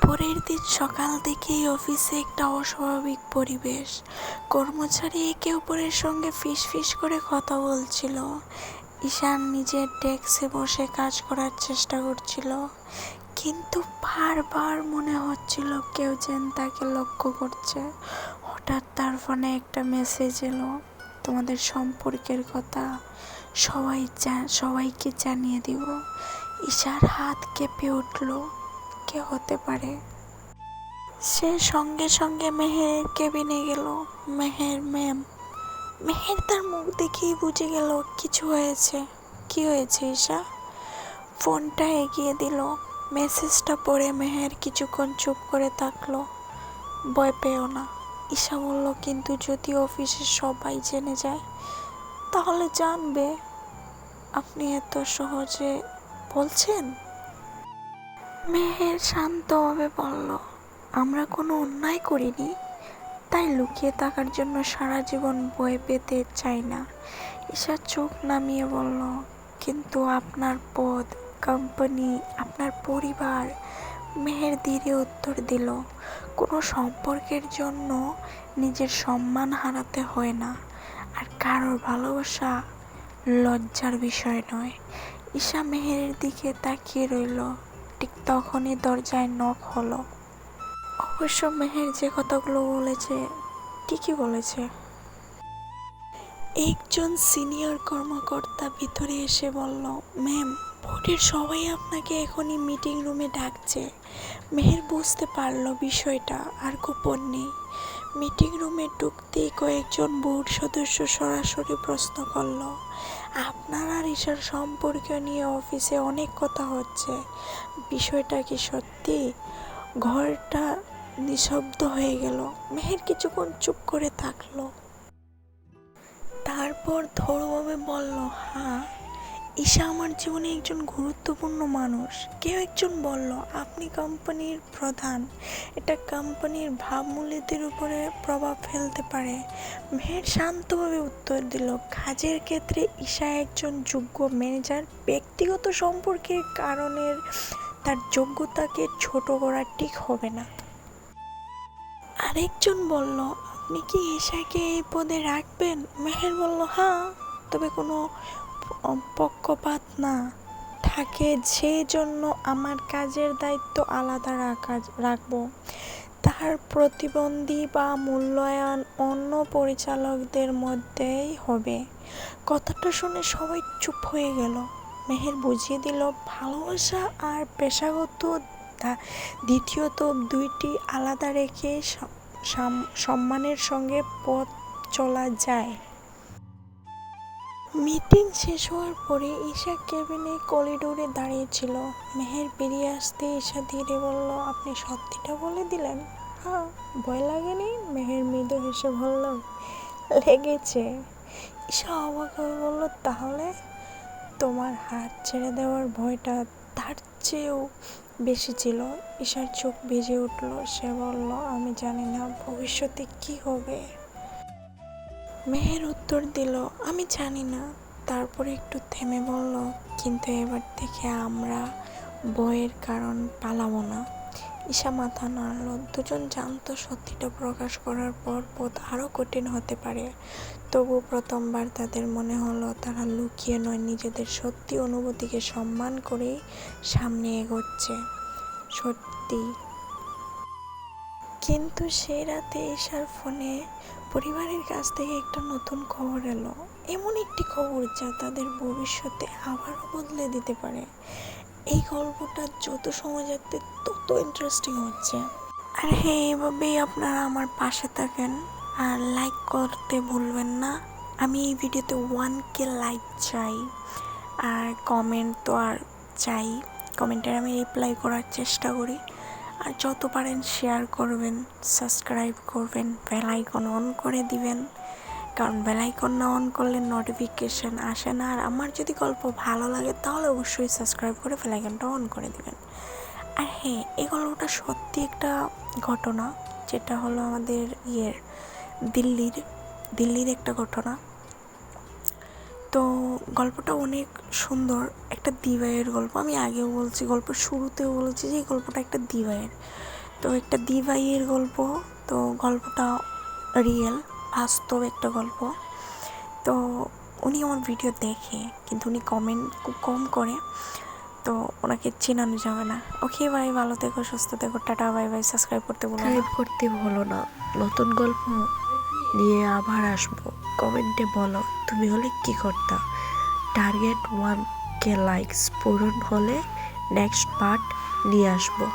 পরের দিন সকাল থেকেই অফিসে একটা অস্বাভাবিক পরিবেশ। কর্মচারী একে অপরের সঙ্গে ফিসফিস করে কথা বলছিল। ঈশান নিজের ডেস্কে বসে কাজ করার চেষ্টা করছিল, কিন্তু বারবার মনে হচ্ছিল কেউ যেন তাকে লক্ষ্য করছে। হঠাৎ তার ফোনে একটা মেসেজ এলো, তোমাদের সম্পর্কের কথা সবাইকে জানিয়ে দিব। ঈশার হাত কেঁপে উঠল, কে হতে পারে? সে সঙ্গে সঙ্গে মেহেরের কেবিনে গেল। মেহের ম্যাম। মেহের তার মুখ দেখেই বুঝে গেল কিছু হয়েছে। কি হয়েছে ঈশা? ফোনটা এগিয়ে দিল। মেসেজটা পড়ে মেহের কিছুক্ষণ চুপ করে থাকলো। ভয় পেও না, ঈশা বলল, কিন্তু যদি অফিসের সবাই জেনে যায়? তাহলে জানবে। আপনি এত সহজে বলছেন? মেহের শান্তভাবে বলল, আমরা কোনো অন্যায় করিনি, তাই লুকিয়ে থাকার জন্য সারা জীবন ভয় পেতে চাই না। ঈশা চোখ নামিয়ে বলল, কিন্তু আপনার পদ, কোম্পানি, আপনার পরিবার। মেহের ধীরে উত্তর দিল, কোনো সম্পর্কের জন্য নিজের সম্মান হারাতে হয় না, আর কারোর ভালোবাসা লজ্জার বিষয় নয়। ঈশা মেহেরের দিকে তাকিয়ে রইল। ঠিক তখনই দরজায় নক হলো। অবশ্য মেহের যে কথাগুলো বলেছে ঠিকই বলেছে। একজন সিনিয়র কর্মকর্তা ভিতরে এসে বলল, ম্যাম, বোর্ডের সবাই আপনাকে এখনই মিটিং রুমে ডাকছে। মেহের বুঝতে পারল বিষয়টা আর গোপন নেই। মিটিং রুমে ঢুকতেই কয়েকজন বোর্ড সদস্য সরাসরি প্রশ্ন করল, আপনার আর ঈশার সম্পর্ক নিয়ে অফিসে অনেক কথা হচ্ছে, বিষয়টা কি সত্যি? ঘরটা নিঃশব্দ হয়ে গেল। মেহের কিছুক্ষণ চুপ করে থাকলো, তারপর ধীরভাবে বলল, হ্যাঁ, ঈশা আমার জীবনে একজন গুরুত্বপূর্ণ মানুষ। কেউ একজন বলল, আপনি কোম্পানির প্রধান, এটা কোম্পানির ভাবমূল্যের উপরে প্রভাব ফেলতে পারে। মেহের শান্তভাবে উত্তর দিল, কাজের ক্ষেত্রে ঈশা একজন যোগ্য ম্যানেজার, ব্যক্তিগত সম্পর্কের কারণে তার যোগ্যতাকে ছোট করা ঠিক হবে না। আরেকজন বলল, আপনি কি ঈশাকে এই পদে রাখবেন? মেহের বলল, হ্যাঁ, তবে কোনো পক্ষপাত না থাকে, সেই জন্য আমার কাজের দায়িত্ব আলাদা রাখবো। তার প্রতিবন্ধী বা মূল্যায়ন অন্য পরিচালকদের মধ্যেই হবে। কথাটা শুনে সবাই চুপ হয়ে গেল। মেহের বুঝিয়ে দিল, ভালোবাসা আর পেশাগত দ্বিতীয়ত দুইটি আলাদা রেখে সম্মানের সঙ্গে পথ চলা যায়। মিটিং শেষ হওয়ার পরে ঈশা কেবিনে করিডোরে দাঁড়িয়েছিল। মেহের বেরিয়ে আসতে ঈশা ধীরে বলল, আপনি সত্যিটা বলে দিলেন? হ্যাঁ, ভয় লাগেনি? মেহের মৃদু হেসে বলল, লেগেছে। ঈশা অবাক হয়ে বলল, তাহলে তোমার হাত ছেড়ে দেওয়ার ভয়টা তার চেয়েও বেশি ছিল? ঈশার চোখ ভিজে উঠল। সে বলল, আমি জানি না ভবিষ্যতে কি হবে। মেহের উত্তর দিল, আমি জানি না। তারপরে একটু থেমে বলল, কিন্তু এবার থেকে আমরা ভয়ের কারণ পালাবো না। ঈশা মাথা নাড়ল। দুজন জানত সত্যিটা প্রকাশ করার পর পথ আরও কঠিন হতে পারে। তবু প্রথমবার তাদের মনে হলো তারা লুকিয়ে নয়, নিজেদের সত্যি অনুভূতিকে সম্মান করেই সামনে এগোচ্ছে। সত্যি। কিন্তু সেই রাতে ঈশার ফোনে পরিবারের কাছ থেকে একটা নতুন খবর এলো। এমন একটি খবর যা তাদের ভবিষ্যতে আবারও বদলে দিতে পারে। এই গল্পটা যত সময় যাচ্ছে তত ইন্টারেস্টিং হচ্ছে। আর হ্যাঁ, এভাবেই আপনারা আমার পাশে থাকেন আর লাইক করতে ভুলবেন না। আমি এই ভিডিওতে 1K লাইক চাই, আর কমেন্ট তো আর চাই। কমেন্টের আমি রিপ্লাই করার চেষ্টা করি। আর যত পারেন শেয়ার করবেন, সাবস্ক্রাইব করবেন, বেল আইকন অন করে দিবেন, কারণ বেল আইকন না অন করলে নোটিফিকেশান আসে না। আর আমার যদি গল্প ভালো লাগে তাহলে অবশ্যই সাবস্ক্রাইব করে বেল আইকনটা অন করে দিবেন। আর হ্যাঁ, এই গল্পটা সত্যি একটা ঘটনা, যেটা হলো আমাদের দিল্লির একটা ঘটনা। তো গল্পটা অনেক সুন্দর, একটা দিবাইয়ের গল্প। আমি আগেও বলছি, গল্পের শুরুতেও বলেছি যে এই গল্পটা একটা দিবাইয়ের। তো একটা দিভাইয়ের গল্প। তো গল্পটা রিয়েল, বাস্তব একটা গল্প। তো উনি আমার ভিডিও দেখে, কিন্তু উনি কমেন্ট খুব কম করে, তো ওনাকে চেনানো যাবে না। ওকে ভাই, ভালো থেকো, সুস্থ থেকো, টাটা, বাই বাই। সাবস্ক্রাইব করতে ভুলো না। নতুন গল্প নিয়ে আবার আসবো। কমেন্টে বলো তুমি হলে কি করতা। টার্গেট 1K লাইকস পূরণ হলে নেক্সট পার্ট নিয়ে আসবো।